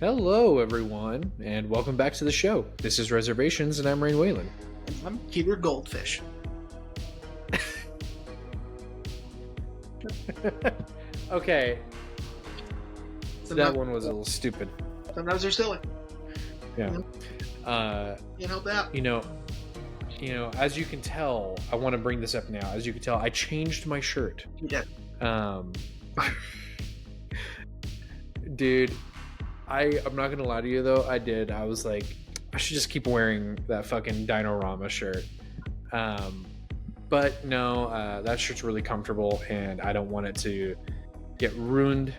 Hello, everyone, and welcome back to the show. This is Reservations, and I'm Rain Whalen. I'm Peter Goldfish. Okay, Sometimes, that one was a little stupid. sometimes they're silly. Yeah. You Can't help that. As you can tell, I want to bring this up now. As you can tell, I changed my shirt. You did. Um, dude, I'm not gonna lie to you though. I did. I was like, I should just keep wearing that fucking Dinorama shirt. But no, that shirt's really comfortable, and I don't want it to get ruined.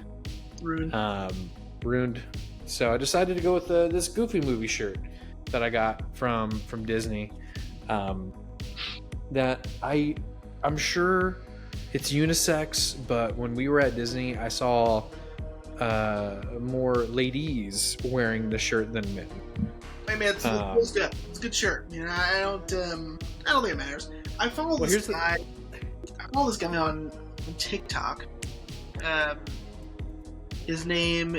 Ruined. So I decided to go with this Goofy movie shirt that I got from Disney. That I'm sure it's unisex, but when we were at Disney, I saw more ladies wearing the shirt than men. Hey man, it's good. It's a good shirt. I don't think it matters. I follow this guy. I follow this guy on TikTok. His name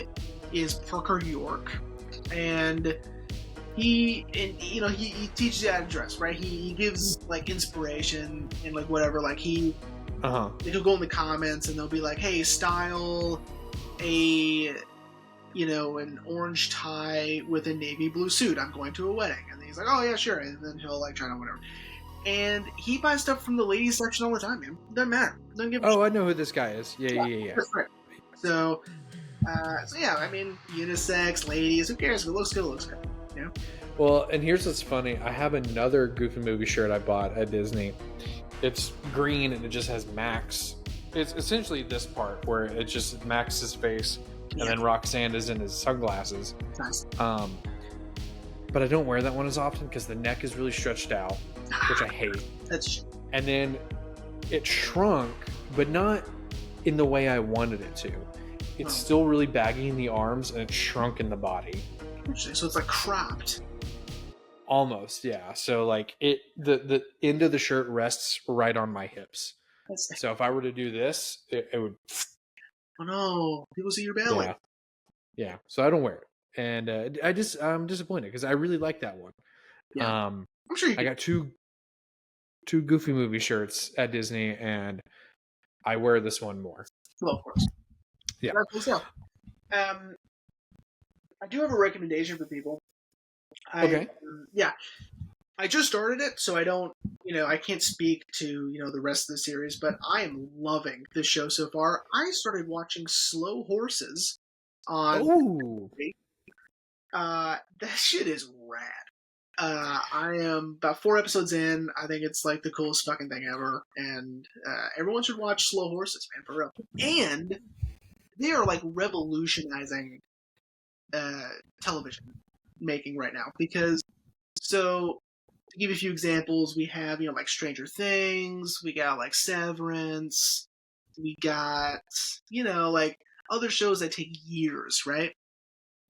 is Parker York, and he teaches you how to dress, right? He gives like inspiration and like whatever. Like he'll go in the comments and they'll be like, "Hey, style an orange tie with a navy blue suit. I'm going to a wedding." And he's like, "Oh yeah, sure." And then he'll like try to whatever. And he buys stuff from the ladies section all the time, man. Doesn't matter. Doesn't give. I know who this guy is. Yeah. That's right. So yeah, I mean, unisex, ladies. Who cares? If it looks good, it looks good. You know. Well, and here's what's funny. I have another Goofy movie shirt I bought at Disney. It's green and it just has Max. It's essentially this part where it's just Max's face, and then Roxanne is in his sunglasses. Nice. But I don't wear that one as often because the neck is really stretched out, which I hate. And then it shrunk, but not in the way I wanted it to. It's still really baggy in the arms, and it's shrunk in the body. So it's like cropped. Almost, yeah. So like the end of the shirt rests right on my hips. So if I were to do this, it would. Oh no! People see your belly. Yeah. So I don't wear it, and I'm disappointed because I really like that one. Yeah. I'm sure I got two Goofy movie shirts at Disney, and I wear this one more. Well, of course. Yeah. I do have a recommendation for people. Okay. I just started it, so I don't, I can't speak to, the rest of the series, but I am loving this show so far. I started watching Slow Horses on. Ooh. That shit is rad. I am about 4 episodes in. I think it's like the coolest fucking thing ever, and everyone should watch Slow Horses, man, for real. And they are like revolutionizing television making right now, because to give you a few examples, we have like Stranger Things, we got like Severance, we got like other shows that take years, right?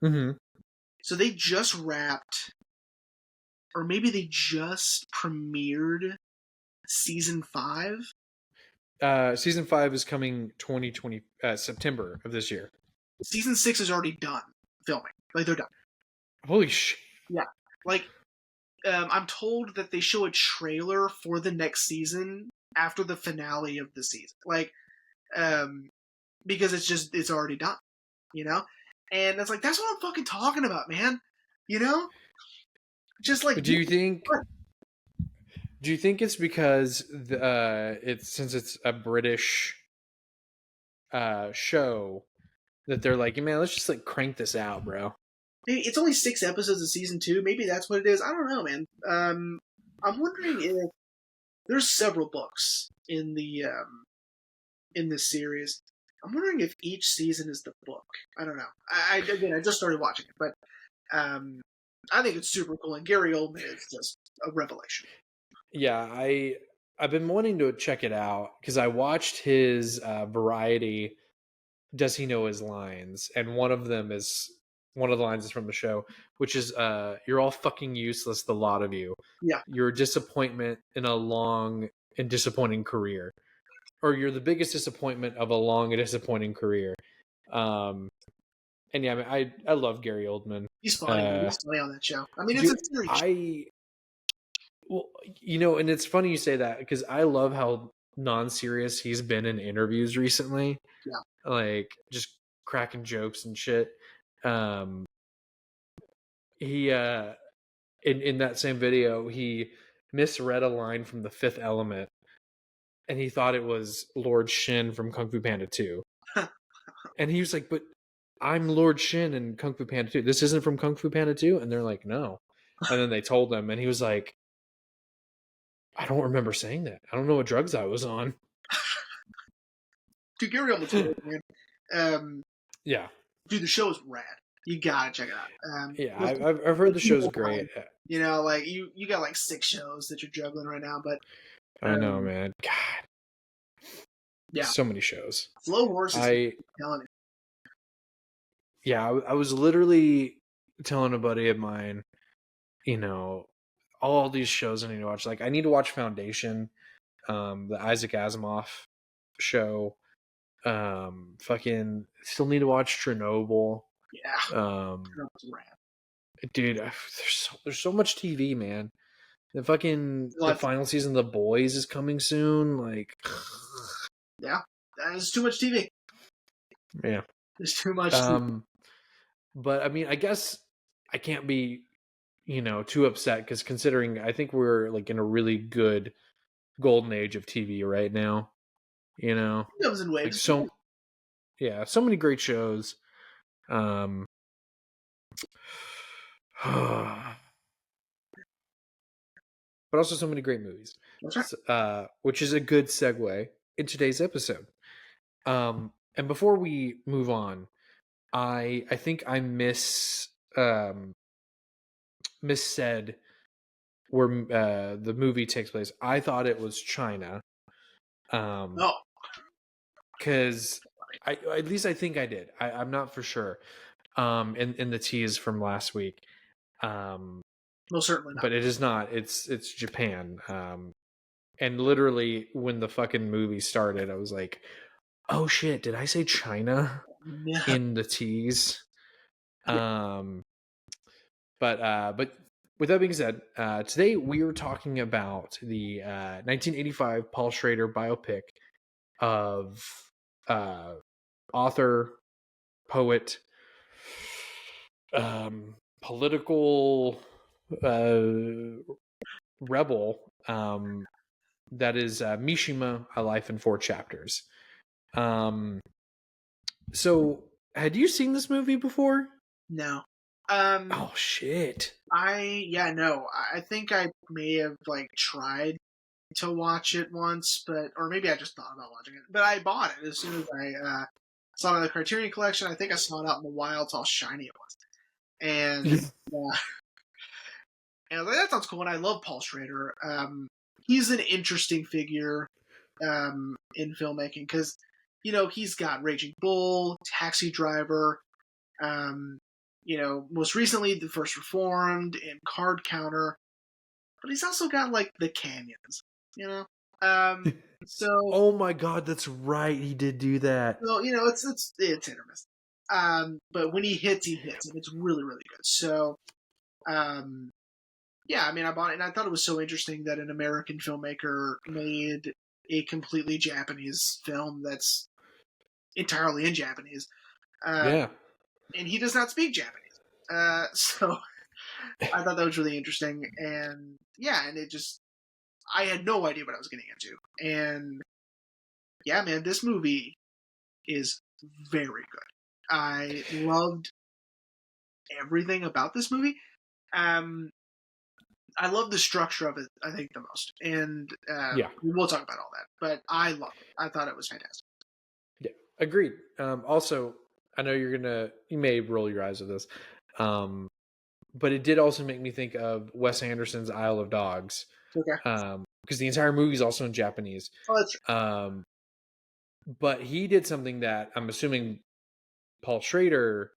Mm-hmm. So they just wrapped, or maybe they just premiered season 5. Season 5 is coming 2020 September of this year. Season 6 is already done filming. Like, they're done. Holy shit. Yeah. Like, I'm told that they show a trailer for the next season after the finale of the season. Like, because it's already done, And it's like, that's what I'm fucking talking about, man. Just like. Do you think it's because since it's a British show that they're like, man, let's just like crank this out, bro? It's only 6 episodes of season 2. Maybe that's what it is. I don't know, man. I'm wondering if there's several books in this series. I'm wondering if each season is the book. I don't know. I just started watching it, but I think it's super cool, and Gary Oldman is just a revelation. Yeah, I've been wanting to check it out because I watched his Variety. Does he know his lines? And one of the lines is from the show, which is "You're all fucking useless, the lot of you. Yeah, you're a disappointment in a long and disappointing career." Or you're the biggest disappointment of a long and disappointing career. And yeah, I mean, I love Gary Oldman. He's funny. He's funny on that show. I mean, it's Dude, a series. Well, and it's funny you say that because I love how non-serious he's been in interviews recently. Yeah. Like just cracking jokes and shit. He in that same video, he misread a line from The Fifth Element, and he thought it was Lord Shin from Kung Fu Panda 2. And he was like, "But I'm Lord Shin in Kung Fu Panda 2. This isn't from Kung Fu Panda 2?" And they're like, "No." And then they told him, and he was like, "I don't remember saying that. I don't know what drugs I was on." Dude, Gary Oldman's great, man. Yeah. Dude, the show is rad. You gotta check it out. Yeah, I've heard the show's great. You know, like you got like 6 shows that you're juggling right now, but I know, man. God, yeah, so many shows. Slow Horses. I'm telling you. Yeah, I was literally telling a buddy of mine, all these shows I need to watch. Like, I need to watch Foundation, the Isaac Asimov show. Fucking still need to watch Chernobyl. Yeah. Dude, there's so much TV, man. The final season of The Boys is coming soon. Like, yeah, there's too much TV. Yeah, there's too much. TV. But I mean, I guess I can't be, too upset because considering I think we're like in a really good golden age of TV right now. It comes in waves. Like so many great shows. But also so many great movies. That's right. Which is a good segue in today's episode. And before we move on, I think I missaid where the movie takes place. I thought it was China. Because at least I think I did. I'm not for sure. In the tease from last week. Well, certainly not. But it is not. It's Japan. And literally when the fucking movie started, I was like, "Oh shit! Did I say China in the tease?" But with that being said, today we are talking about the 1985 Paul Schrader biopic of author, poet, political rebel, that is Mishima, A Life in 4 Chapters. So, had you seen this movie before? No. Oh shit. No. I think I may have tried to watch it once, or maybe I just thought about watching it. But I bought it as soon as I saw it in the Criterion Collection. I think I saw it out in the wild, how shiny it was. And and I was like, that sounds cool. And I love Paul Schrader. He's an interesting figure in filmmaking because, he's got Raging Bull, Taxi Driver, most recently The First Reformed and Card Counter. But he's also got The Canyons, so. Oh my god, that's right. He did do that. So, it's hit or miss. But when he hits, and it's really, really good. So, yeah, I mean, I bought it, and I thought it was so interesting that an American filmmaker made a completely Japanese film that's entirely in Japanese. Yeah. And he does not speak Japanese. So I thought that was really interesting. And yeah, and I had no idea what I was getting into. And yeah, man, this movie is very good. I loved everything about this movie. I love the structure of it, I think, the most. And we'll talk about all that. But I loved it. I thought it was fantastic. Yeah, agreed. Also, I know you may roll your eyes at this, but it did also make me think of Wes Anderson's Isle of Dogs. Okay. Because the entire movie is also in Japanese. Oh, that's true. But he did something that I'm assuming Paul Schrader,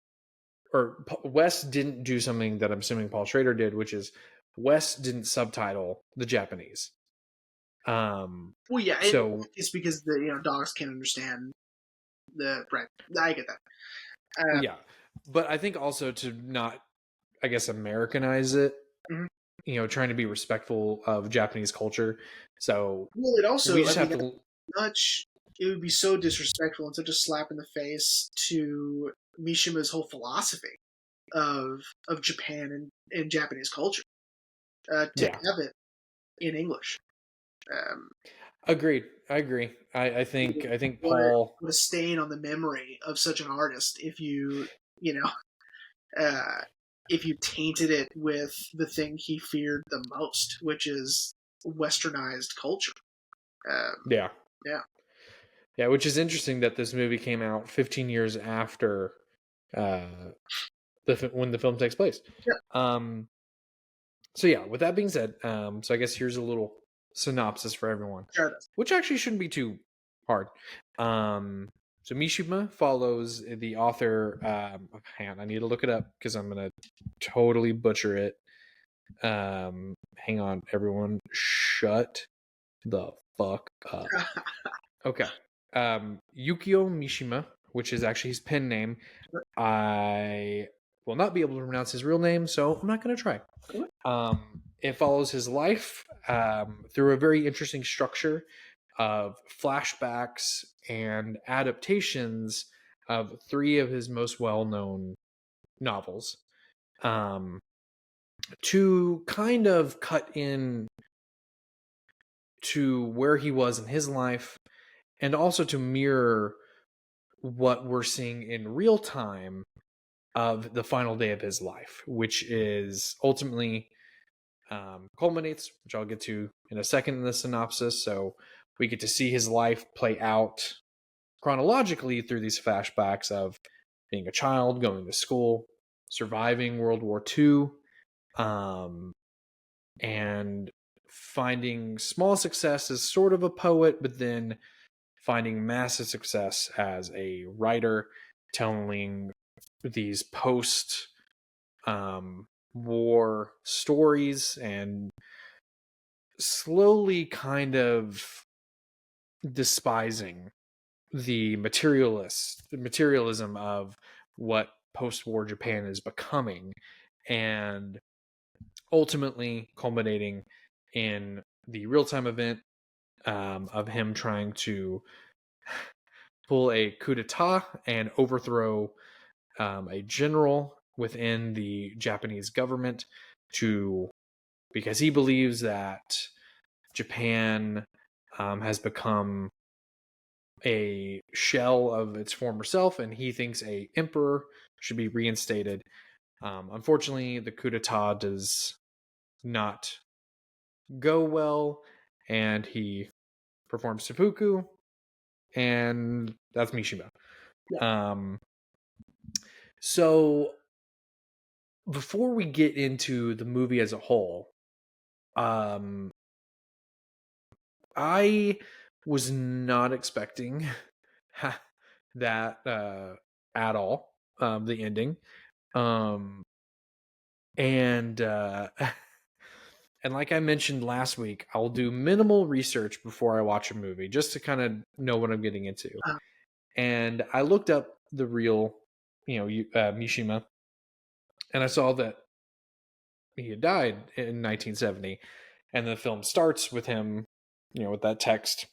or Wes didn't do something that I'm assuming Paul Schrader did, which is Wes didn't subtitle the Japanese. Well, yeah, so it's because the dogs can't understand the right. I get that. Yeah, But I think also to not, I guess, Americanize it, trying to be respectful of Japanese culture. So well, it also, we just have to. It would be so disrespectful and such a slap in the face to Mishima's whole philosophy of Japan and Japanese culture to have it in English. Agreed. I agree. I think what Paul. what a stain on the memory of such an artist if you if you tainted it with the thing he feared the most, which is westernized culture. Yeah. Yeah. Yeah, which is interesting that this movie came out 15 years after when the film takes place. Yeah. So yeah, with that being said, so I guess here's a little synopsis for everyone, Sure. which actually shouldn't be too hard. So Mishima follows the author. Hang on, I need to look it up because I'm gonna totally butcher it. Hang on, everyone, shut the fuck up. Okay. Yukio Mishima, which is actually his pen name. I will not be able to pronounce his real name, so I'm not going to try. It follows his life through a very interesting structure of flashbacks and adaptations of three of his most well-known novels, to kind of cut in to where he was in his life and also to mirror what we're seeing in real time of the final day of his life, which is ultimately culminates, which I'll get to in a second in the synopsis. So we get to see his life play out chronologically through these flashbacks of being a child, going to school, surviving World War II, and finding small success as sort of a poet, but then finding massive success as a writer, telling these post war stories and slowly kind of despising the materialism of what post-war Japan is becoming, and ultimately culminating in the real-time event of him trying to pull a coup d'etat and overthrow a general within the Japanese government because he believes that Japan has become a shell of its former self, and he thinks a emperor should be reinstated. Unfortunately, the coup d'etat does not go well, and he performs seppuku, and that's Mishima. Yeah. So before we get into the movie as a whole, I was not expecting that at all. The ending, and and like I mentioned last week, I'll do minimal research before I watch a movie just to kind of know what I'm getting into. And I looked up the real, Mishima, and I saw that he had died in 1970, and the film starts with him, with that text,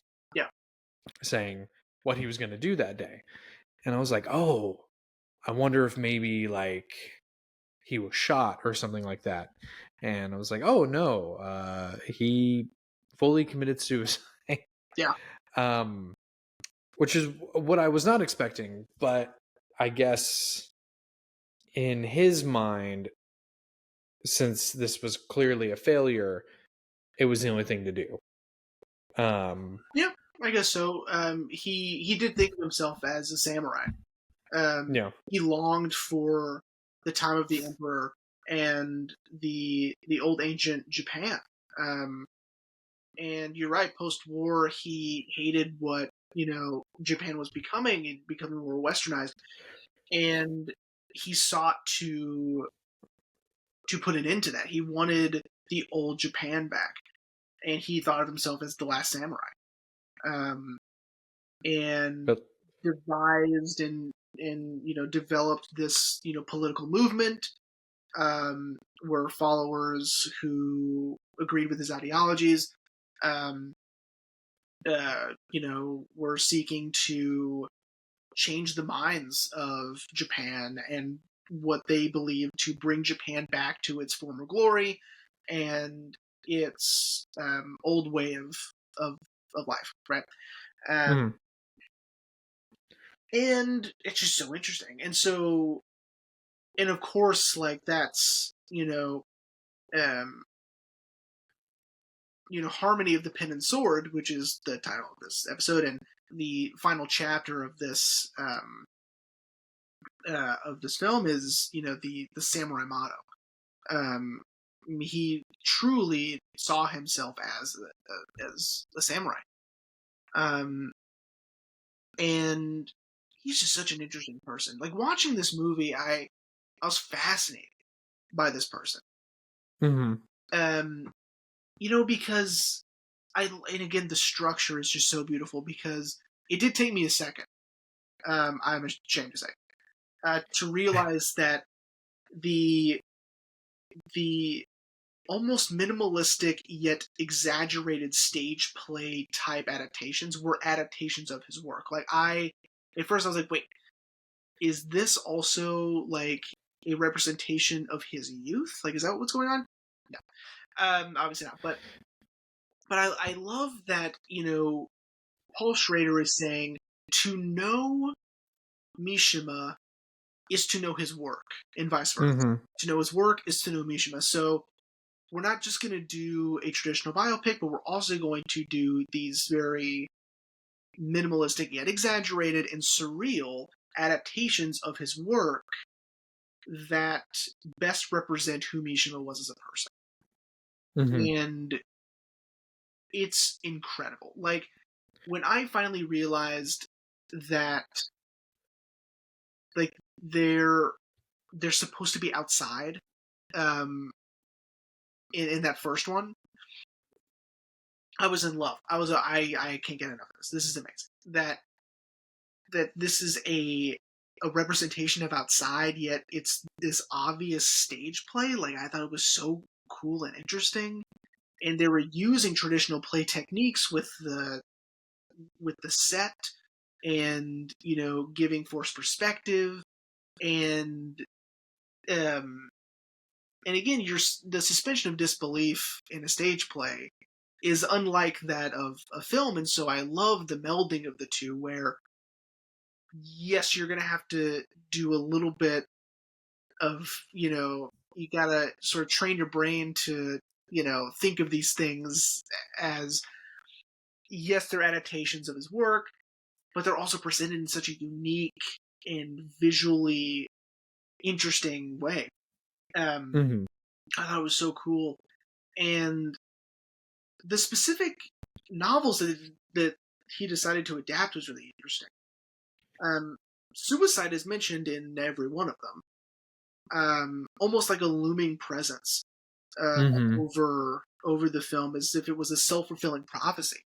saying what he was going to do that day. And I was like, oh, I wonder if maybe like he was shot or something like that. And I was like, oh no, he fully committed suicide. Yeah. Which is what I was not expecting, but I guess in his mind, since this was clearly a failure, it was the only thing to do. Yeah, I guess so. He did think of himself as a samurai. He longed for the time of the emperor and the old ancient Japan. And you're right. Post-war, he hated what Japan was becoming and becoming more westernized, and he sought to put an end to that. He wanted the old Japan back, and he thought of himself as the last samurai. And devised and developed this political movement, were followers who agreed with his ideologies, um, were seeking to change the minds of Japan and what they believed to bring Japan back to its former glory and its old way of life, right? Mm-hmm. And it's just so interesting. And of course, like that's Harmony of the Pen and Sword, which is the title of this episode, and the final chapter of this film is the samurai motto. He truly saw himself as a samurai, and he's just such an interesting person. Like watching this movie, I was fascinated by this person. Mm-hmm. Because and again the structure is just so beautiful because it did take me a second. I'm ashamed to say, to realize that the almost minimalistic yet exaggerated stage play type adaptations were adaptations of his work. Like at first I was like, wait, is this also like a representation of his youth? Like, is that what's going on? No, obviously not. But I love that Paul Schrader is saying to know Mishima is to know his work, and vice versa. Mm-hmm. To know his work is to know Mishima. So we're not just going to do a traditional biopic, but we're also going to do these very minimalistic yet exaggerated and surreal adaptations of his work that best represent who Mishima was as a person. Mm-hmm. And it's incredible. Like, when I finally realized that, like, they're supposed to be outside, in that first one, I was in love. I can't get enough of this. This is amazing. That this is a representation of outside, yet it's this obvious stage play. Like, I thought it was so cool and interesting, and they were using traditional play techniques with the set, and giving forced perspective, and again, the suspension of disbelief in a stage play is unlike that of a film, and so I love the melding of the two, where yes, you're going to have to do a little bit of, you got to sort of train your brain to, think of these things as, yes, they're adaptations of his work, but they're also presented in such a unique and visually interesting way. Mm-hmm. I thought it was so cool. And the specific novels that he decided to adapt was really interesting. Suicide is mentioned in every one of them, almost like a looming presence Mm-hmm. over the film, as if it was a self-fulfilling prophecy.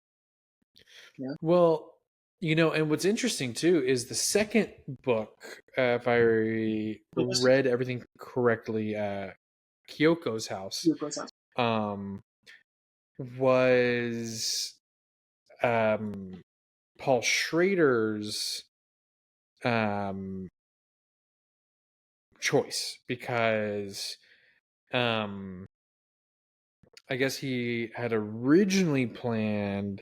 Yeah. Well, and what's interesting too is the second book, if I read everything correctly, Kyoko's House, um, was Paul Schrader's choice because I guess he had originally planned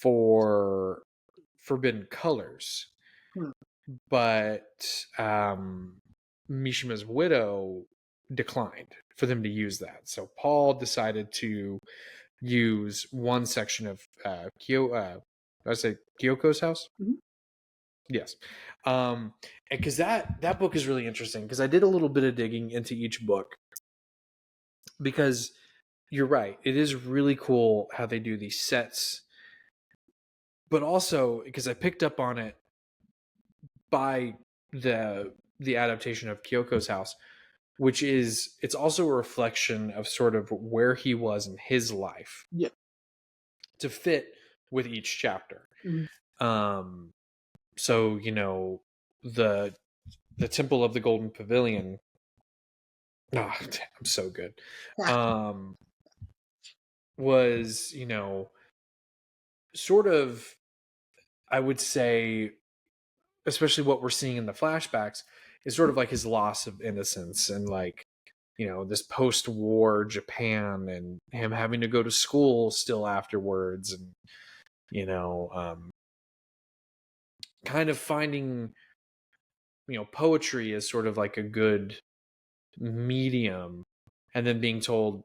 for Forbidden Colors, but Mishima's widow declined for them to use that. So Paul decided to use one section of Kyoko's House. Mm-hmm. Yes, because that book is really interesting because I did a little bit of digging into each book, because you're right, it is really cool how they do these sets, but also because I picked up on it by the adaptation of Kyoko's House, which is, it's also a reflection of sort of where he was in his life, to fit with each chapter. Mm-hmm. So the Temple of the Golden Pavilion. Oh, damn, I'm so good. Was, sort of, I would say, especially what we're seeing in the flashbacks, is sort of like his loss of innocence and like, this post-war Japan and him having to go to school still afterwards, and kind of finding poetry as sort of like a good medium, and then being told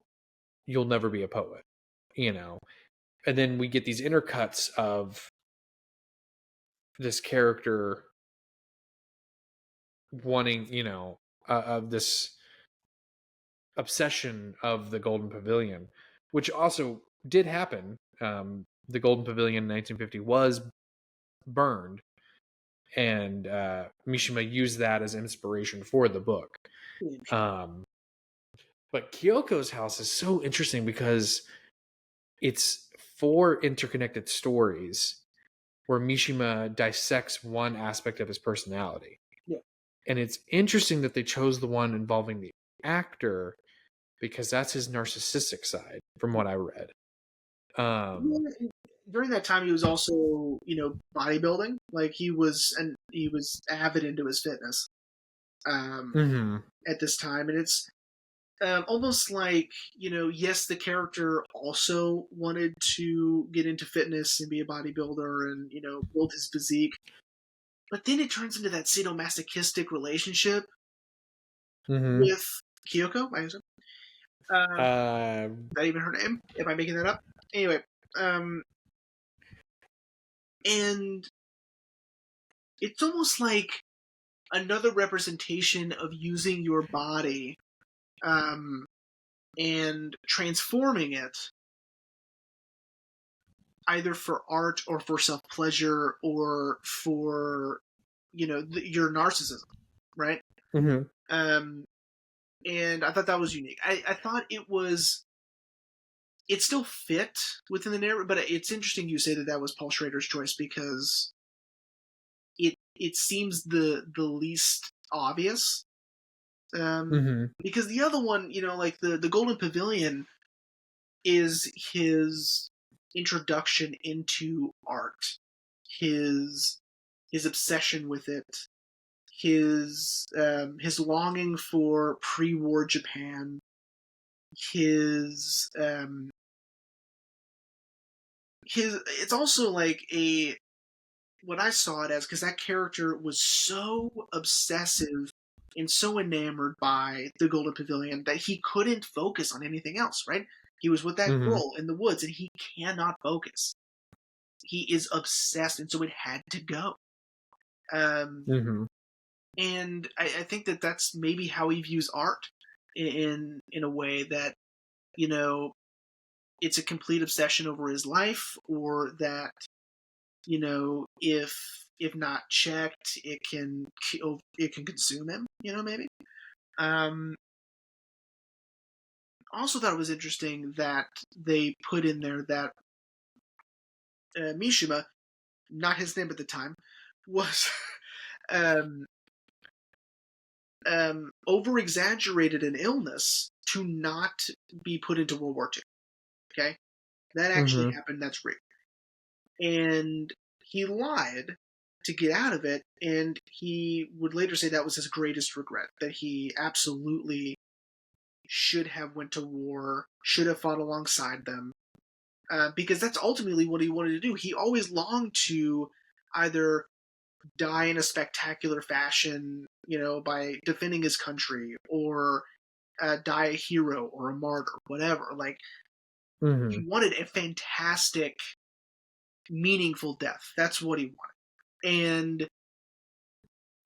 you'll never be a poet, and then we get these intercuts of this character wanting, of this obsession of the Golden Pavilion, which also did happen. The Golden Pavilion in 1950 was burned, and Mishima used that as inspiration for the book. But Kyoko's house is so interesting because it's 4 interconnected stories where Mishima dissects one aspect of his personality. Yeah. And it's interesting that they chose the one involving the actor, because that's his narcissistic side, from what I read. During that time, he was also, bodybuilding. Like he was avid into his fitness. At this time, and it's almost like, yes, the character also wanted to get into fitness and be a bodybuilder and build his physique, but then it turns into that sadomasochistic relationship with Kyoko. I guess. Not even her name. Am I making that up? Anyway, and it's almost like another representation of using your body and transforming it either for art or for self-pleasure or for your narcissism, right? And I thought that was unique. I thought it still fit within the narrative, but it's interesting you say that was Paul Schrader's choice, because it seems the least obvious. Because the other one, like the Golden Pavilion is his introduction into art, his obsession with it, his longing for pre-war Japan, his it's also like what I saw it as, because that character was so obsessive and so enamored by the Golden Pavilion that he couldn't focus on anything else, right? He was with that girl in the woods and he cannot focus. He is obsessed, and so it had to go. And I think that that's maybe how he views art, in a way that, it's a complete obsession over his life, or that, if not checked, it can consume him, maybe. Also thought it was interesting that they put in there that Mishima, not his name at the time, was over-exaggerated an illness to not be put into World War II. Okay? That actually happened. That's real. And he lied to get out of it, and he would later say that was his greatest regret, that he absolutely should have went to war, should have fought alongside them, because that's ultimately what he wanted to do. He always longed to either die in a spectacular fashion, by defending his country, or die a hero or a martyr, whatever. Like, he wanted a fantastic, meaningful death. That's what he wanted.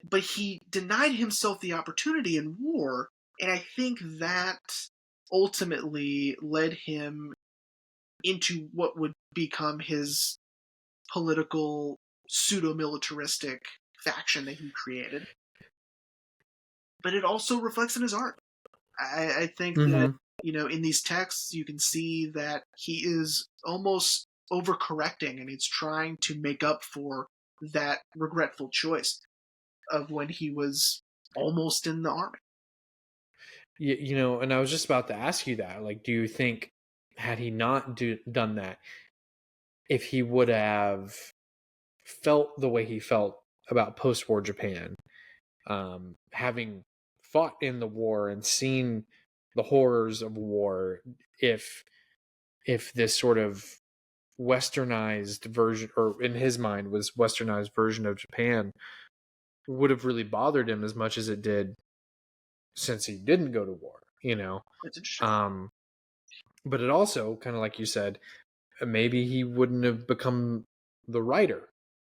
But he denied himself the opportunity in war, and I think that ultimately led him into what would become his political pseudo-militaristic faction that he created. But it also reflects in his art. I think that, in these texts, you can see that he is almost overcorrecting, and he's trying to make up for that regretful choice. of when he was almost in the army. You know, and I was just about to ask you that. Like, do you think, had he not done that, if he would have felt the way he felt about post-war Japan, having fought in the war and seen the horrors of war, if this sort of westernized version, or in his mind was westernized version of Japan, would have really bothered him as much as it did since he didn't go to war, you know? That's interesting. But it also, kind of like you said, maybe he wouldn't have become the writer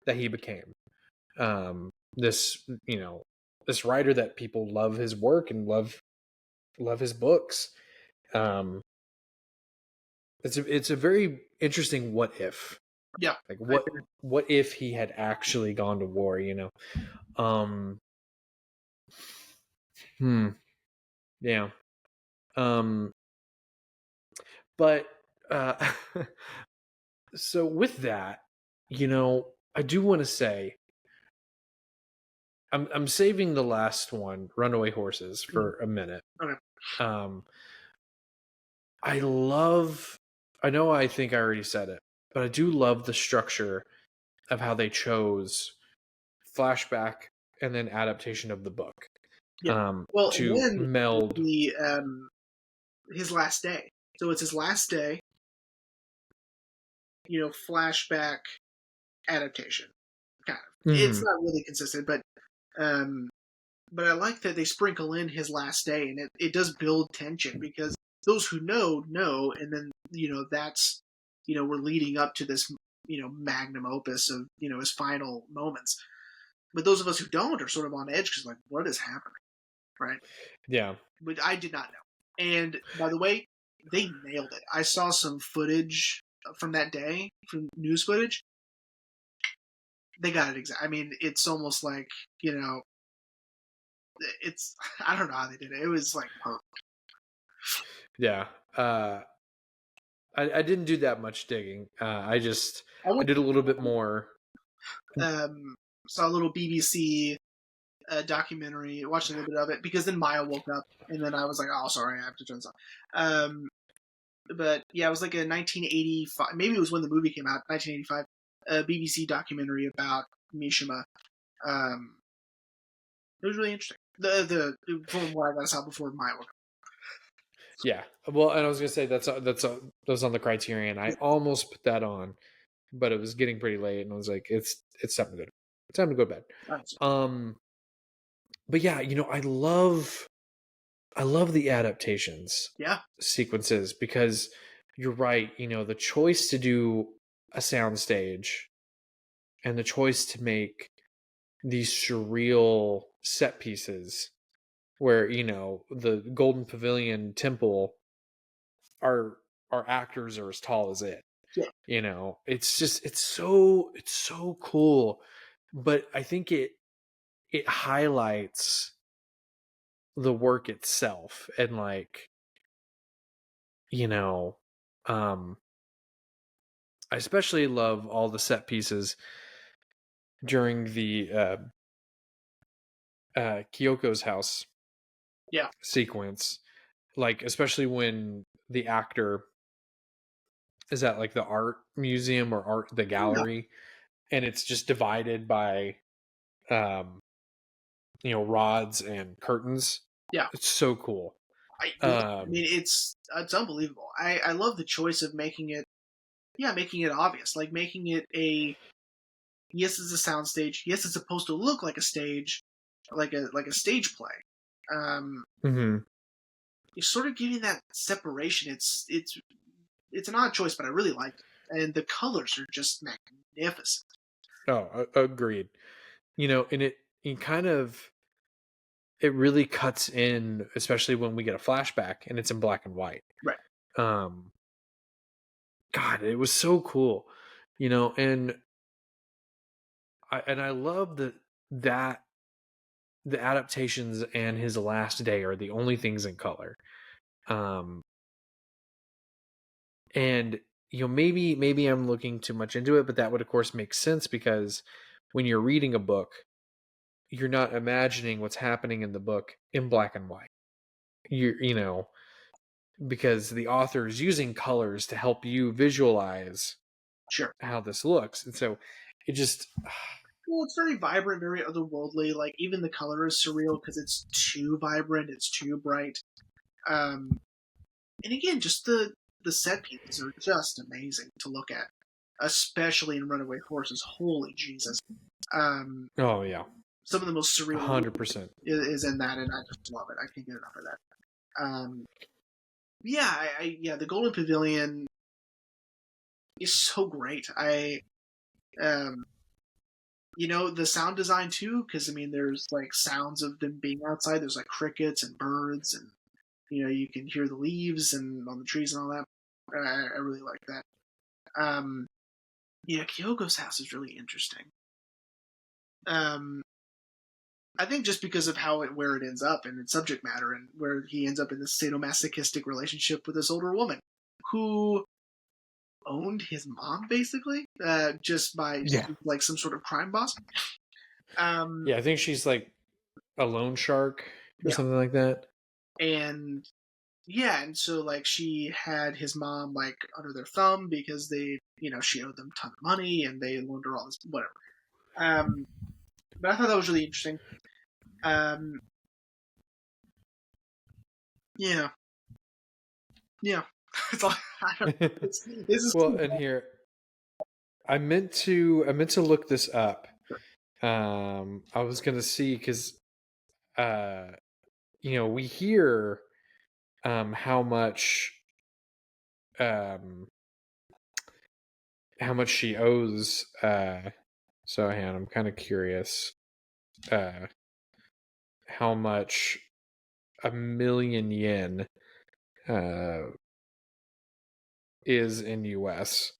that he became. This, you know, this writer that people love his work and love his books. It's a very interesting what if. Yeah. Like what if he had actually gone to war, you know? Yeah. But so with that, you know, I do want to say I'm saving the last one, Runaway Horses, for a minute. Okay. I know I think I already said it, but I do love the structure of how they chose flashback and then adaptation of the book. Yeah. Well, to then meld the his last day. So it's his last day. You know, flashback adaptation. Kind of. Mm-hmm. It's not really consistent, but I like that they sprinkle in his last day, and it does build tension because those who know, and then you know that's we're leading up to this magnum opus of his final moments. But those of us who don't are sort of on edge because like, what is happening, right? Yeah. But I did not know. And by the way, they nailed it. I saw some footage from that day, from news footage. They got it exact. I mean, it's almost like it's I don't know how they did it. It was like perfect. Yeah. I didn't do that much digging. I did a little bit more. Saw a little BBC documentary, watched a little bit of it because then Maya woke up and then I was like, oh, sorry, I have to turn this off. But yeah, it was like a 1985, maybe it was when the movie came out, 1985, BBC documentary about Mishima. It was really interesting. The from what I saw before Maya woke up. Yeah, well, and I was gonna say that was on the Criterion. I almost put that on, but it was getting pretty late, and I was like, it's time to go. It's time to go to bed. But yeah, you know, I love the adaptations. Yeah. Sequences, because you're right. You know, the choice to do a soundstage and the choice to make these surreal set pieces where, you know, the Golden Pavilion temple, our actors are as tall as it. Yeah. You know, it's so cool. But I think it highlights the work itself, and like, you know, I especially love all the set pieces during the Kyoko's house sequence, like especially when the actor is at like the art museum or the gallery, and it's just divided by you know, rods and curtains. Yeah, it's so cool. I mean, it's unbelievable. I love the choice of making it obvious, like making it a yes, it's a soundstage. Yes, it's supposed to look like a stage, like a stage play. Mm-hmm. You're sort of giving that separation. It's an odd choice, but I really like it, and the colors are just magnificent. Oh, agreed. You know, and it kind of, it really cuts in, especially when we get a flashback and it's in black and white. Right. God, it was so cool, you know, and I love that the adaptations and his last day are the only things in color. And you know, maybe I'm looking too much into it, but that would of course make sense, because when you're reading a book, you're not imagining what's happening in the book in black and white. You know, because the author is using colors to help you visualize how this looks. And so it just... Well, it's very vibrant, very otherworldly. Like, even the color is surreal because it's too vibrant, it's too bright. And again, just the set pieces are just amazing to look at, especially in Runaway Horses. Holy Jesus! Oh yeah, some of the most surreal 100% is in that, and I just love it. I can't get enough of that. Yeah, the Golden Pavilion is so great. The sound design too, because I mean, there's like sounds of them being outside. There's like crickets and birds, and you can hear the leaves and on the trees and all that. I really like that. Kyogo's house is really interesting. I think just because of where it ends up in its subject matter, and where he ends up in this sadomasochistic relationship with this older woman who owned his mom, basically, just by like some sort of crime boss. I think she's like a loan shark or something like that. And so like she had his mom like under their thumb because they, she owed them a ton of money and they loaned her all this whatever. But I thought that was really interesting. Yeah. It's all, this is well, cool. And here I meant to look this up. I was gonna see because we hear how much she owes. So I'm kind of curious how much 1,000,000 yen is in US.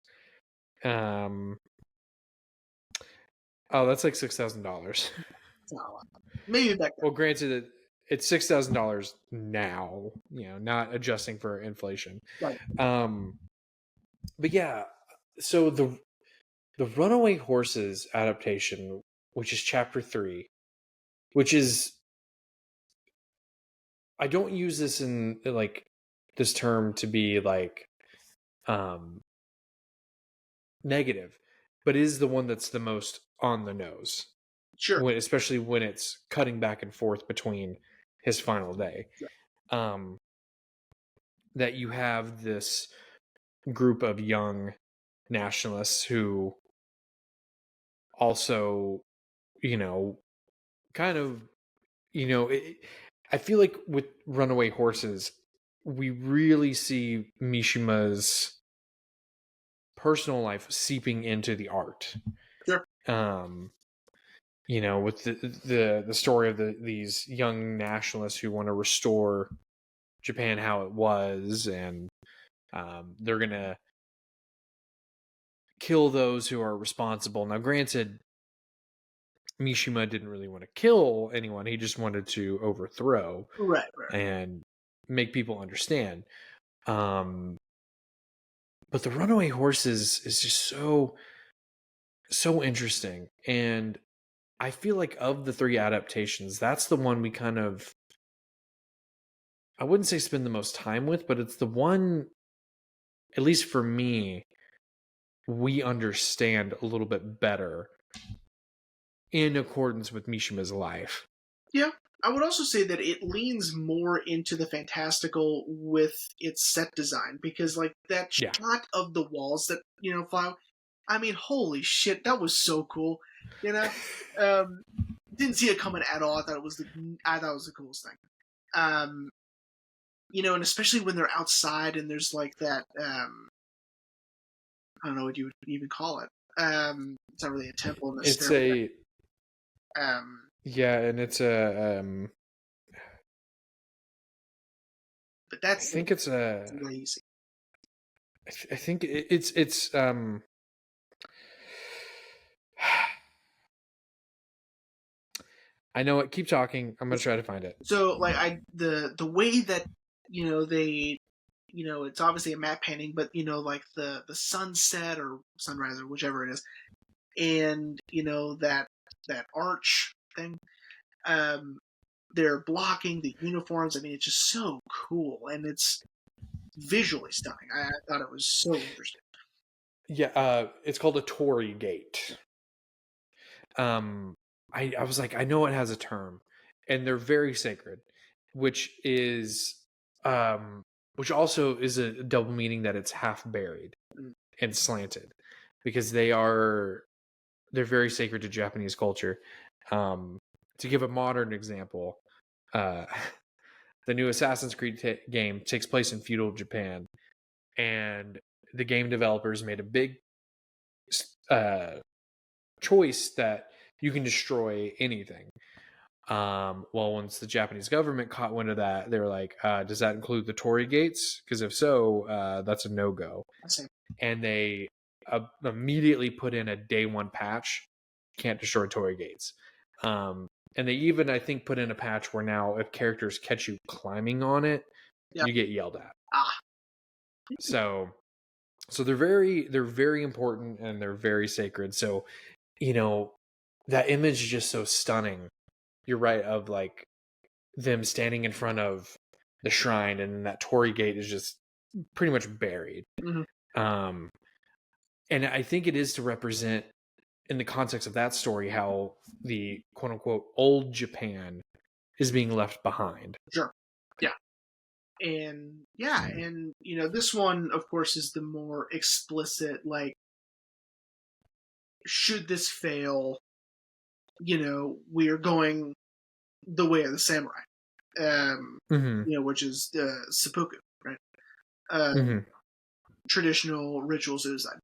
That's like $6,000. Maybe back then. Well, granted that it's $6,000 now, not adjusting for inflation. Right. But yeah, so the Runaway Horses adaptation, which is chapter 3, which is, I don't use this in like this term to be like negative, but is the one that's the most on the nose. Sure. Especially when it's cutting back and forth between his final day. Sure. That you have this group of young nationalists who also, kind of, I feel like with Runaway Horses, we really see Mishima's personal life seeping into the art. Sure. With the story of these young nationalists who want to restore Japan how it was, and they're gonna kill those who are responsible. Now, granted, Mishima didn't really want to kill anyone; he just wanted to overthrow, right, and make people understand. But the Runaway Horses is just so interesting, and I feel like of the 3 adaptations, that's the one we kind of, I wouldn't say spend the most time with, but it's the one, at least for me, we understand a little bit better in accordance with Mishima's life. Yeah. I would also say that it leans more into the fantastical with its set design, because like that shot of the walls that, fly, I mean, holy shit, that was so cool. Didn't see it coming at all. I thought it was the coolest thing. And especially when they're outside and there's like that, I don't know what you would even call it. It's not really a temple. It's a, yeah, and it's a, but that's, I think it's a, really easy. I think it's I know it. Keep talking. I'm gonna try to find it. So, like, the way that they, it's obviously a matte painting, but like the sunset or sunrise or whichever it is, and that arch thing. They're blocking the uniforms. I mean, it's just so cool, and it's visually stunning. I thought it was so interesting. Yeah, it's called a Tory gate. I was like, I know it has a term, and they're very sacred, which also is a double meaning that it's half buried and slanted, because they're very sacred to Japanese culture. To give a modern example, the new Assassin's Creed game takes place in feudal Japan, and the game developers made a big choice that you can destroy anything. Well, once the Japanese government caught wind of that, they were like, does that include the Torii gates? Because if so, that's a no-go. And they immediately put in a day one patch, can't destroy Torii gates. And they even, I think, put in a patch where now if characters catch you climbing on it, you get yelled at. So they're very important, and they're very sacred. So, that image is just so stunning. You're right, of like them standing in front of the shrine, and that Torii gate is just pretty much buried. And I think it is to represent, in the context of that story, how the quote unquote old Japan is being left behind. Sure. Yeah. And this one, of course, is the more explicit, like, should this fail, we're going the way of the samurai, which is seppuku, right? Traditional ritual suicide.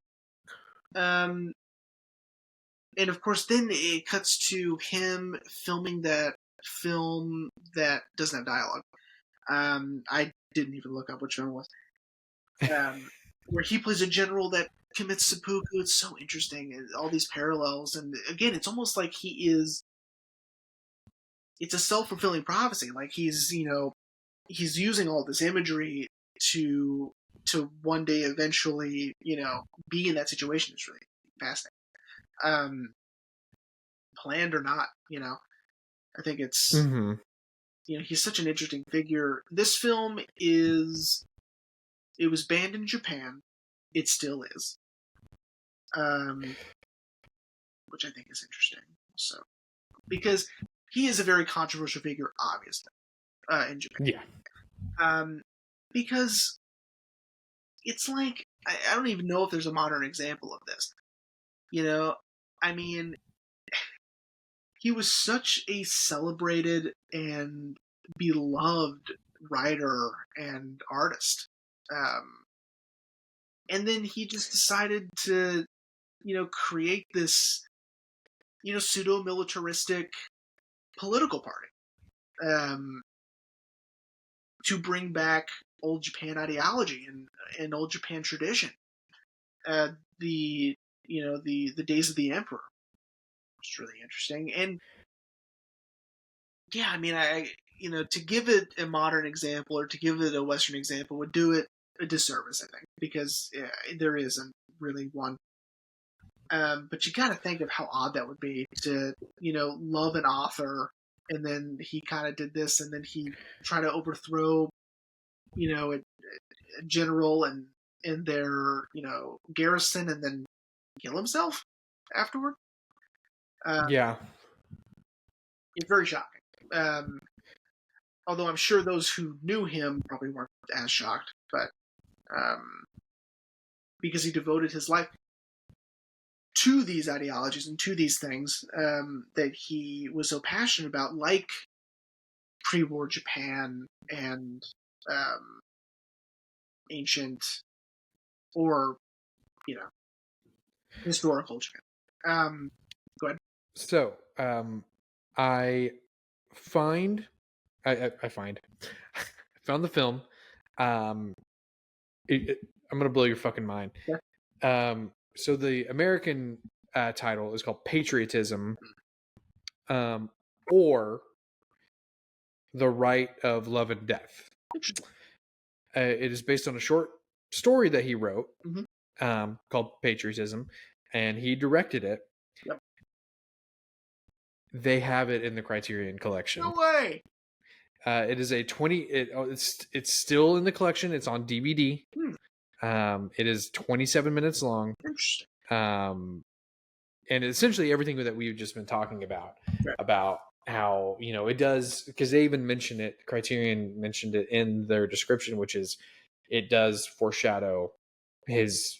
And of course, then it cuts to him filming that film that doesn't have dialogue. I didn't even look up which film it was. Where he plays a general that commits seppuku. It's so interesting, and all these parallels. And again, it's almost like it's a self-fulfilling prophecy. Like he's using all this imagery to one day eventually, be in that situation. It's really fascinating. Planned or not, I think it's, he's such an interesting figure. This film it was banned in Japan. It still is. Which I think is interesting. So, because he is a very controversial figure, obviously, in Japan. Yeah. Because it's like, I don't even know if there's a modern example of this. I mean, he was such a celebrated and beloved writer and artist. And then he just decided to, create this, pseudo-militaristic political party to bring back old Japan ideology and old Japan tradition. The days of the emperor. It's really interesting. And yeah, I mean, to give it a modern example or to give it a Western example would do it a disservice, I think, because there isn't really one. But you got to think of how odd that would be to, love an author, and then he kind of did this, and then he tried to overthrow, a general and their, garrison, and then kill himself afterward. Yeah. It's very shocking. Although I'm sure those who knew him probably weren't as shocked, but because he devoted his life to these ideologies and to these things that he was so passionate about, like pre-war Japan and ancient or historical Japan. Go ahead. So I found the film. I'm gonna blow your fucking mind. Yeah. So the American title is called Patriotism, or The Right of Love and Death. It is based on a short story that he wrote called Patriotism, and he directed it. Yep. They have it in the Criterion collection. No way. It is a 20. It's still in the collection. It's on DVD. It is 27 minutes long. Interesting. And essentially everything that we've just been talking about, right. about how, you know, it does, because they even mention it, Criterion mentioned it in their description, which is it does foreshadow his,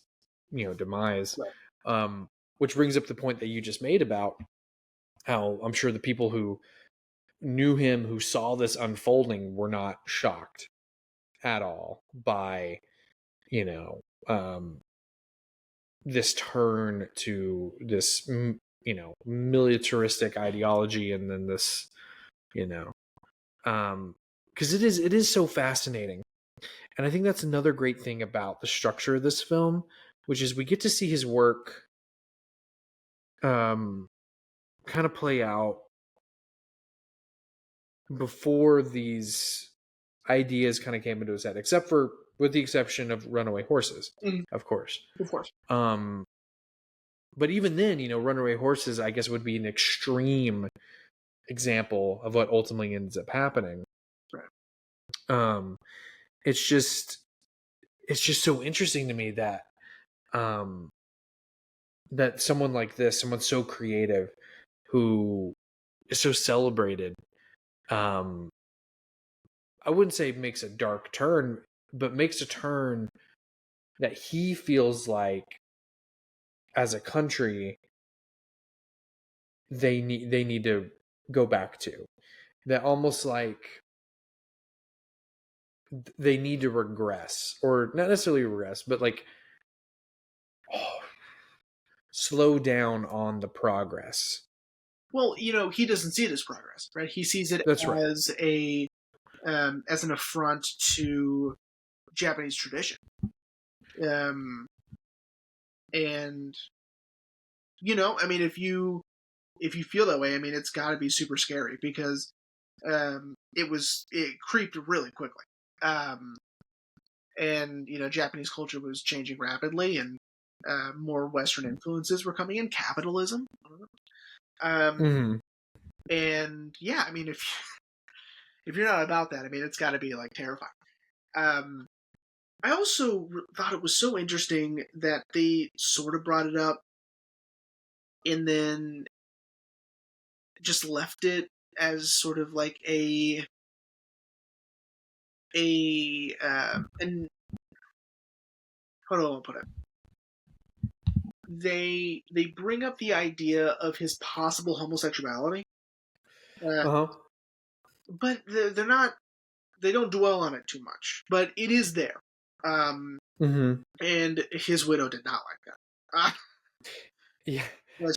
you know, demise. Right. Which brings up the point that you just made about how I'm sure the people who knew him, who saw this unfolding, were not shocked at all by, you know, this turn to this, you know, militaristic ideology, and then this, you know, because it is so fascinating. And I think that's another great thing about the structure of this film, which is we get to see his work kind of play out before these ideas kind of came into his head, except for, with the exception of Runaway Horses, of course. Of course. But even then, you know, Runaway Horses, I guess, would be an extreme example of what ultimately ends up happening. Right. It's just so interesting to me that that someone like this, someone so creative, who is so celebrated, I wouldn't say makes a dark turn, but makes a turn that he feels like, as a country, they need to go back to. That almost like they need to regress, or not necessarily regress, but like slow down on the progress. Well, you know, he doesn't see it as progress, right? He sees it That's as as an affront to Japanese tradition. And you know, I mean, if you feel that way, I mean, it's got to be super scary, because it creeped really quickly. And you know, Japanese culture was changing rapidly, and more Western influences were coming in, capitalism. And yeah, I mean, if you're not about that, I mean, it's got to be like terrifying. I also thought it was so interesting that they sort of brought it up and then just left it as sort of like and how do I put it? They bring up the idea of his possible homosexuality, but they're not. They don't dwell on it too much, but it is there. And his widow did not like that. Yeah,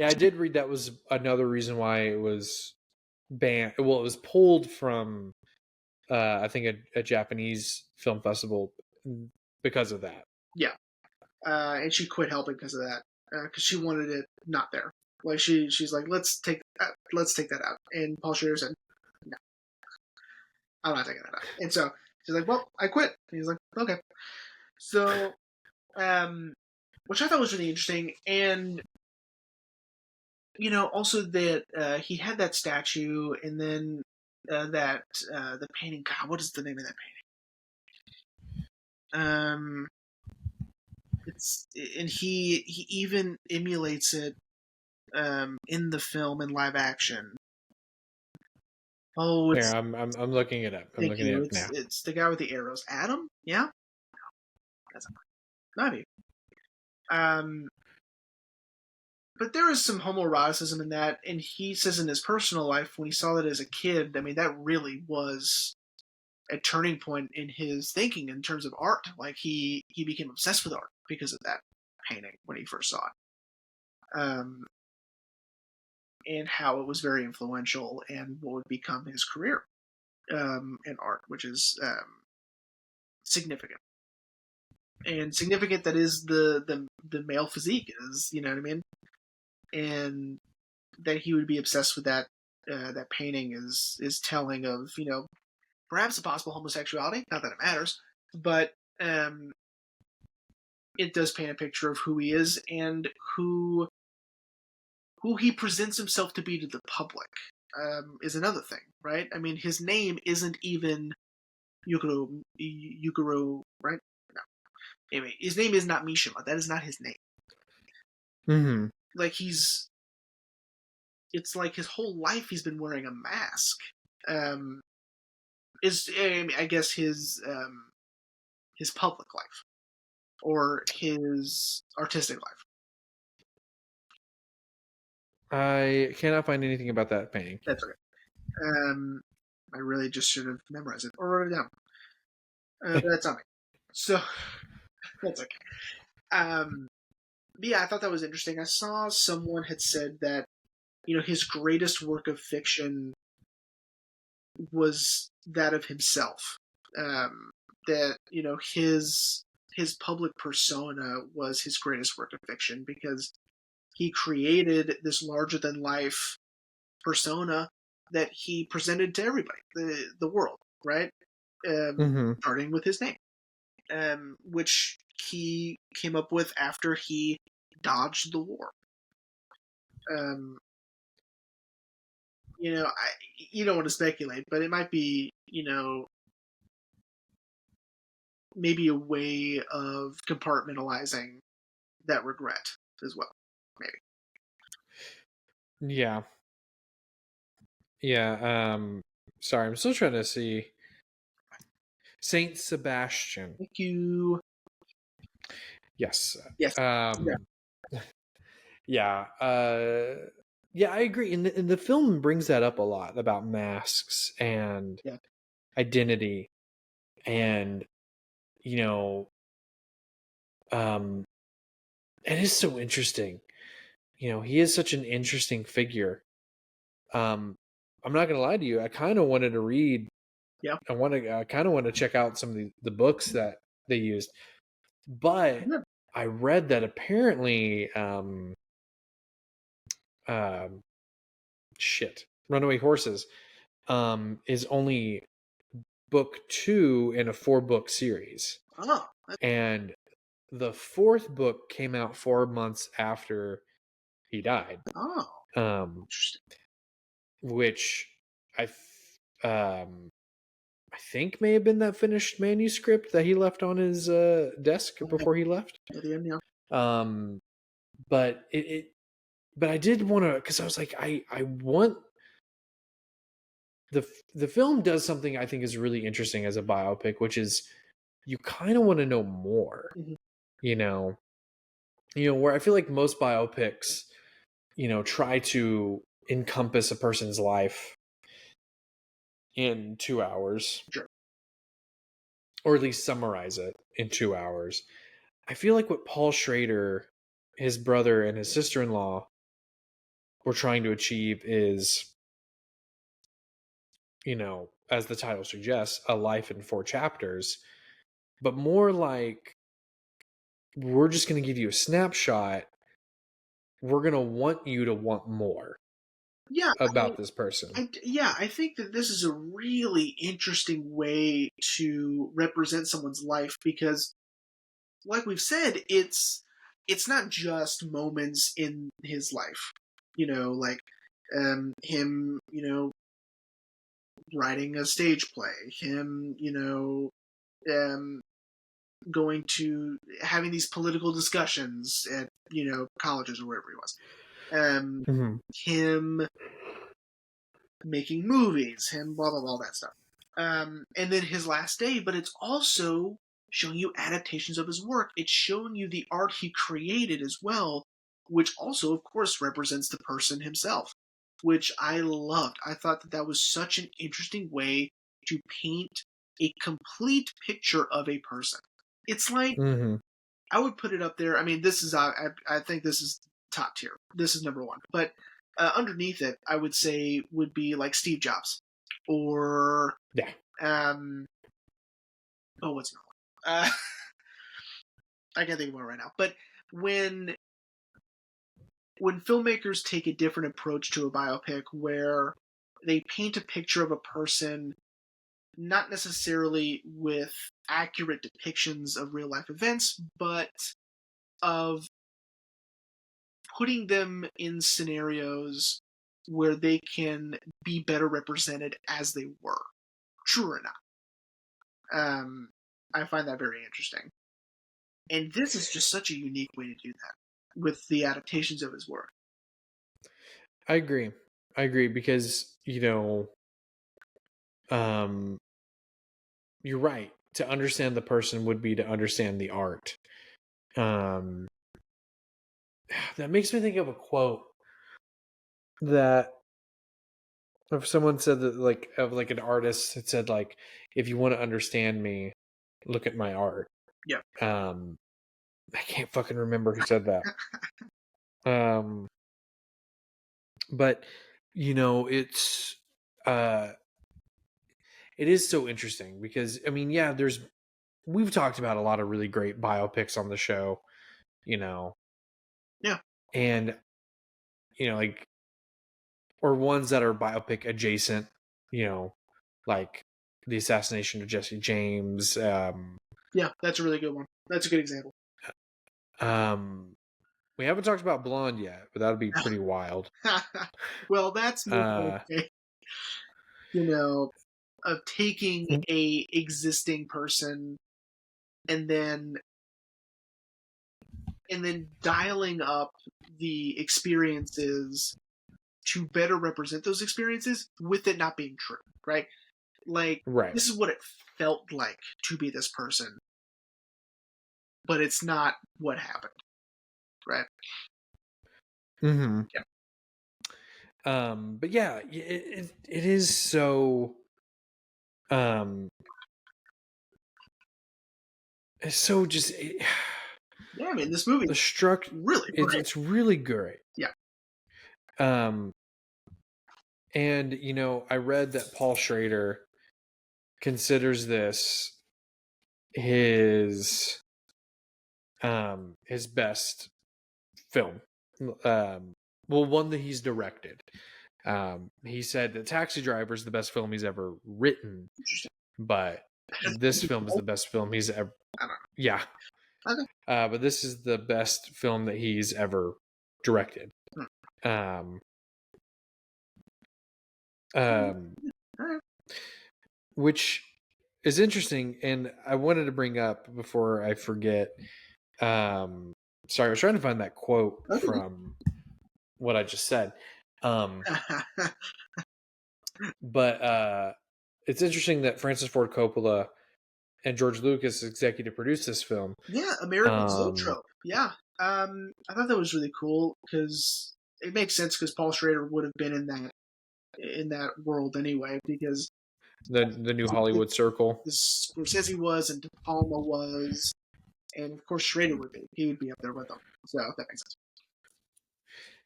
I did read that was another reason why it was banned. Well, it was pulled from, I think, a Japanese film festival because of that. Yeah, and she quit helping because of that, because she wanted it not there. Like she's like, let's take that out. And Paul Schrader said, no, I'm not taking that out. And so she's like, well, I quit. And he's like, okay. So, which I thought was really interesting, and you know, also that he had that statue, and then that the painting. God, what is the name of that painting? It's, and he even emulates it in the film in live action. Oh, it's, yeah, I'm looking it up. I'm looking it up now. It's the guy with the arrows. Adam? Yeah? That's not me. But there is some homoeroticism in that, and he says in his personal life, when he saw that as a kid, I mean, that really was a turning point in his thinking in terms of art. Like, he became obsessed with art because of that painting when he first saw it. And how it was very influential and what would become his career in art, which is significant. And significant that is the male physique is, you know what I mean? And that he would be obsessed with that painting is telling of, you know, perhaps a possible homosexuality. Not that it matters, but it does paint a picture of who he is and who who he presents himself to be to the public is another thing, right? I mean, his name isn't even Yukiro, right? No. Anyway, his name is not Mishima. That is not his name. Mm-hmm. Like it's like his whole life he's been wearing a mask. I guess his public life or his artistic life. I cannot find anything about that painting. That's okay. I really just should have memorized it or wrote it down. But that's on me. So that's okay. But yeah, I thought that was interesting. I saw someone had said that his greatest work of fiction was that of himself. That his public persona was his greatest work of fiction because he created this larger than life persona that he presented to everybody, the world, right? Starting with his name, which he came up with after he dodged the war. You don't want to speculate, but it might be, maybe a way of compartmentalizing that regret as well. Maybe. Yeah. Yeah. Sorry, I'm still trying to see. Saint Sebastian. Thank you. Yes. Yes. Yeah. Yeah, I agree. And the film brings that up a lot about masks and identity, and it is so interesting. He is such an interesting figure. I'm not gonna lie to you. I kind of wanted to read. Yeah. I kind of want to check out some of the books that they used, but I read that apparently, Runaway Horses, is only book 2 in a 4-book series. Oh. And the 4th book came out 4 months after he died. Oh. Interesting. Which I think may have been that finished manuscript that he left on his desk before he left. Yeah. But but I did want to, because I was like, I want the film does something I think is really interesting as a biopic, which is you kind of want to know more. Where I feel like most biopics, try to encompass a person's life in 2 hours. Sure. Or at least summarize it in 2 hours. I feel like what Paul Schrader, his brother, and his sister-in-law were trying to achieve is, as the title suggests, a life in 4 chapters, but more like, we're just going to give you a snapshot. We're going to want you to want more about this person. I think that this is a really interesting way to represent someone's life because, like we've said, it's not just moments in his life. Like him, writing a stage play, him, going to having these political discussions at colleges or wherever he was, him making movies, him blah blah blah, that stuff, and then his last day. But it's also showing you adaptations of his work. It's showing you the art he created as well, which also, of course, represents the person himself, which I loved. I thought that was such an interesting way to paint a complete picture of a person. It's like, I would put it up there. I mean, this is, I think this is top tier. This is number 1. But underneath it, I would say would be like Steve Jobs, or what's another one? I can't think of one right now. But when filmmakers take a different approach to a biopic, where they paint a picture of a person, not necessarily with accurate depictions of real life events, but of putting them in scenarios where they can be better represented as they were, true or not. I find that very interesting. And this is just such a unique way to do that with the adaptations of his work. I agree because, you're right. To understand the person would be to understand the art. That makes me think of a quote that if someone said that, like, of like an artist that said, like, if you want to understand me, look at my art. Yeah. I can't fucking remember who said that. But it's it is so interesting because, I mean, yeah, we've talked about a lot of really great biopics on the show, Yeah. and like, or ones that are biopic adjacent, like the assassination of Jesse James. Yeah, that's a really good one. That's a good example. We haven't talked about Blonde yet, but that would be pretty wild. Well, that's more of taking a existing person and then dialing up the experiences to better represent those experiences with it not being true, right? Like, right. This is what it felt like to be this person, but it's not what happened, right? Mm-hmm. Yeah. But yeah, it is so. It's so just. Yeah, I mean, this movie the structure really great. It's really great. Yeah. And I read that Paul Schrader considers this his best film. One that he's directed. He said that Taxi Driver is the best film he's ever written, but this film is the best film he's ever. Yeah. Okay. But this is the best film that he's ever directed. Which is interesting, and I wanted to bring up before I forget. Sorry, I was trying to find that quote from what I just said. But it's interesting that Francis Ford Coppola and George Lucas executive produced this film. Yeah, American Zoetrope. Yeah. I thought that was really cool because it makes sense because Paul Schrader would have been in that world anyway, because the new Hollywood circle. Scorsese was, and De Palma was, and of course Schrader would be. He would be up there with them. So that makes sense.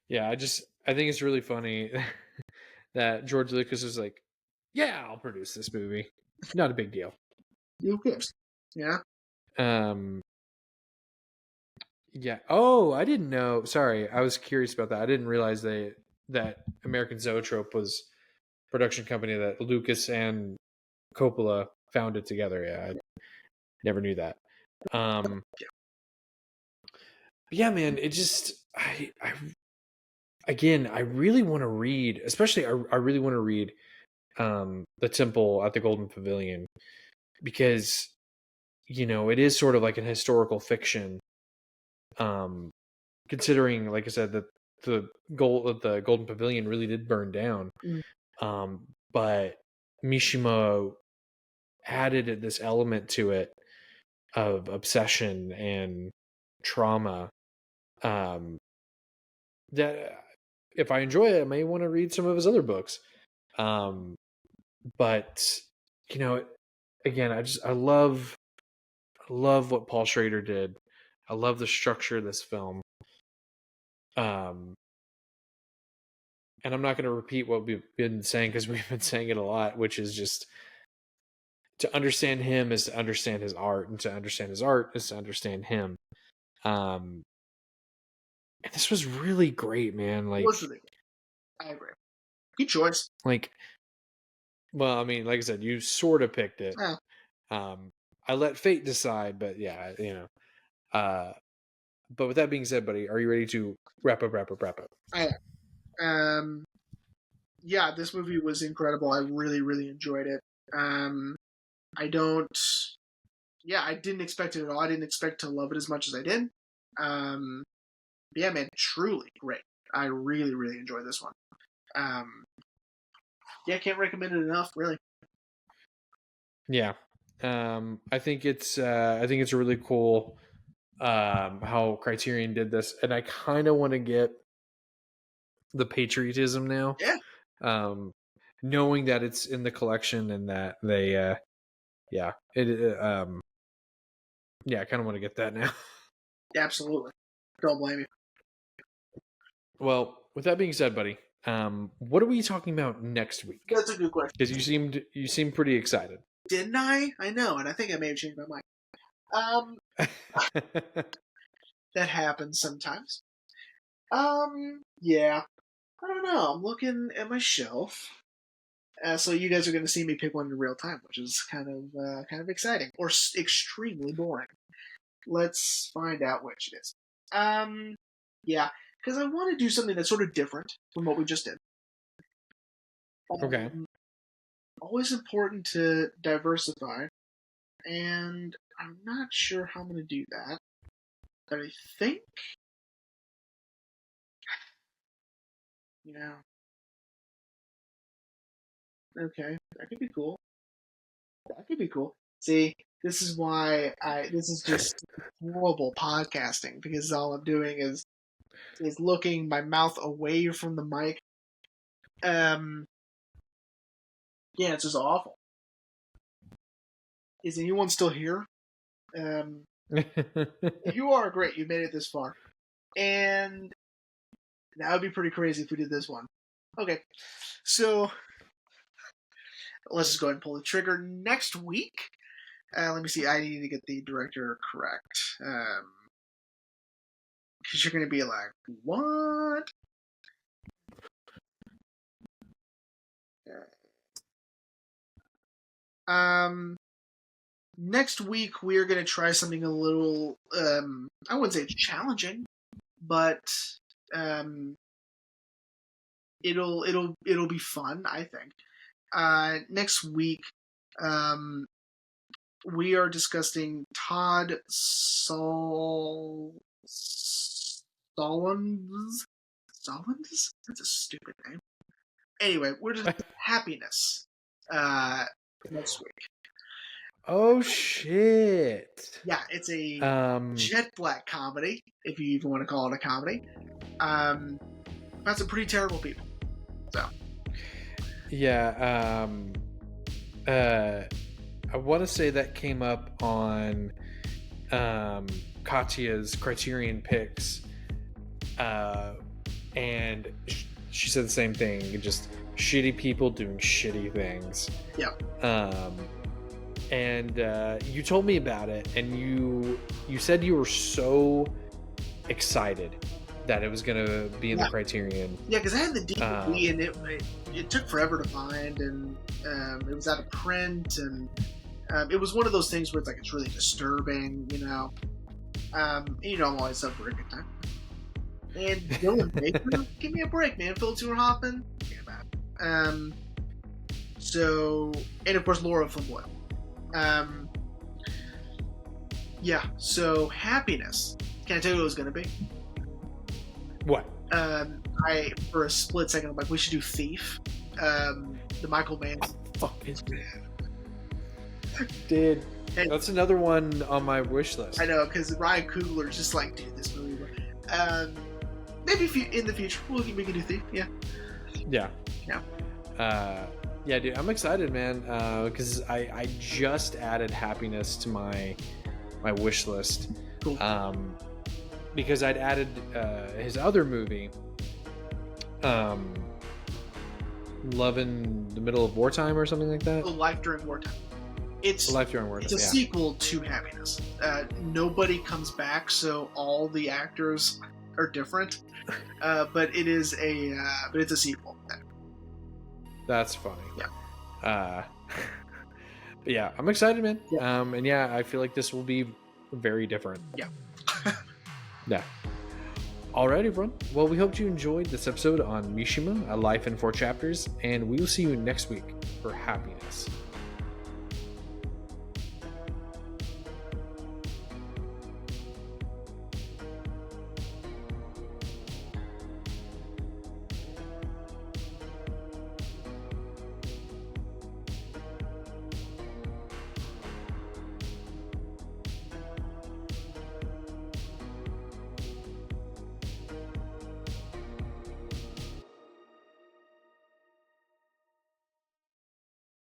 Yeah, I think it's really funny that George Lucas was like, "Yeah, I'll produce this movie. Not a big deal." Who cares? Yeah. Yeah. Oh, I didn't know. Sorry, I was curious about that. I didn't realize that American Zoetrope was a production company that Lucas and Coppola founded together. Yeah, I never knew that. Yeah, man, it just I really want to read, especially I really want to read The Temple at the Golden Pavilion, because it is sort of like an historical fiction, considering, like I said, that the Golden Pavilion really did burn down. But Mishima added this element to it of obsession and trauma, that if I enjoy it, I may want to read some of his other books. But again, I love what Paul Schrader did. I love the structure of this film. And I'm not going to repeat what we've been saying because we've been saying it a lot, which is just to understand him is to understand his art, and to understand his art is to understand him. And this was really great, man. Like, I agree. Good choice. Like, well, I mean, like I said, you sort of picked it. Yeah. I let fate decide, but yeah, But with that being said, buddy, are you ready to wrap up? I yeah, this movie was incredible. I really, really enjoyed it. I didn't expect it at all. I didn't expect to love it as much as I did. Yeah, man, truly great. I really, really enjoyed this one. Yeah, can't recommend it enough, really. Yeah. I think it's really cool how Criterion did this, and I kind of want to get the patriotism now. Yeah. Knowing that it's in the collection and that they I kind of want to get that now. Yeah, absolutely. Don't blame you. Well, with that being said, buddy, what are we talking about next week? That's a good question. Because you seemed pretty excited. Didn't I? I know, and I think I may have changed my mind. That happens sometimes. Yeah. I don't know. I'm looking at my shelf. So you guys are going to see me pick one in real time, which is kind of exciting or extremely boring. Let's find out which it is. Yeah, because I want to do something that's sort of different from what we just did. Okay. Always important to diversify, and I'm not sure how I'm going to do that. But I think, okay, that could be cool. That could be cool. See, this is why this is just horrible podcasting, because all I'm doing is looking my mouth away from the mic. Yeah, it's just awful. Is anyone still here? If you are, great, you made it this far. And that would be pretty crazy if we did this one. Okay, so let's just go ahead and pull the trigger. Next week, let me see, I need to get the director correct. Because you're going to be like, what? Next week we are going to try something a little, I wouldn't say it's challenging, but it'll be fun, I think. Next week, we are discussing Todd Solondz. That's a stupid name. Anyway, we're just Happiness next week. Oh shit! Yeah, it's a jet black comedy, if you even want to call it a comedy. About some pretty terrible people. So. Yeah. I want to say that came up on Katya's Criterion Picks, and she said the same thing. Just shitty people doing shitty things. Yeah. And you told me about it, and you said you were so excited that it was going to be in the Criterion. Yeah, because I had the DVD, and it took forever to find, and it was out of print, and it was one of those things where it's like it's really disturbing, you know. I'm always up for a good time. And Dylan Baker, give me a break, man. Philip Seymour Hoffman, forget about it. So, and of course Laura Flamboyant. Yeah, so Happiness. Can I tell you what it was going to be? What? I, for a split second, I'm like, we should do Thief. The Michael Mann. Fucking dude. That's another one on my wish list. I know, because Ryan Coogler's just like, dude, this movie. Maybe in the future we can do Thief. Yeah. Yeah. Yeah. Yeah, dude, I'm excited, man, because I just added Happiness to my wish list. Cool. Because I'd added his other movie, Love in the Middle of Wartime or something like that. Life During Wartime. It's Life During Wartime. It's a sequel to Happiness. Nobody comes back, so all the actors are different. But it's a sequel. That's funny. Yeah. But yeah, I'm excited, man. Yeah. And yeah, I feel like this will be very different. Yeah. Yeah. Alright, everyone. Well, we hope you enjoyed this episode on Mishima, A Life in 4 Chapters, and we will see you next week for happiness.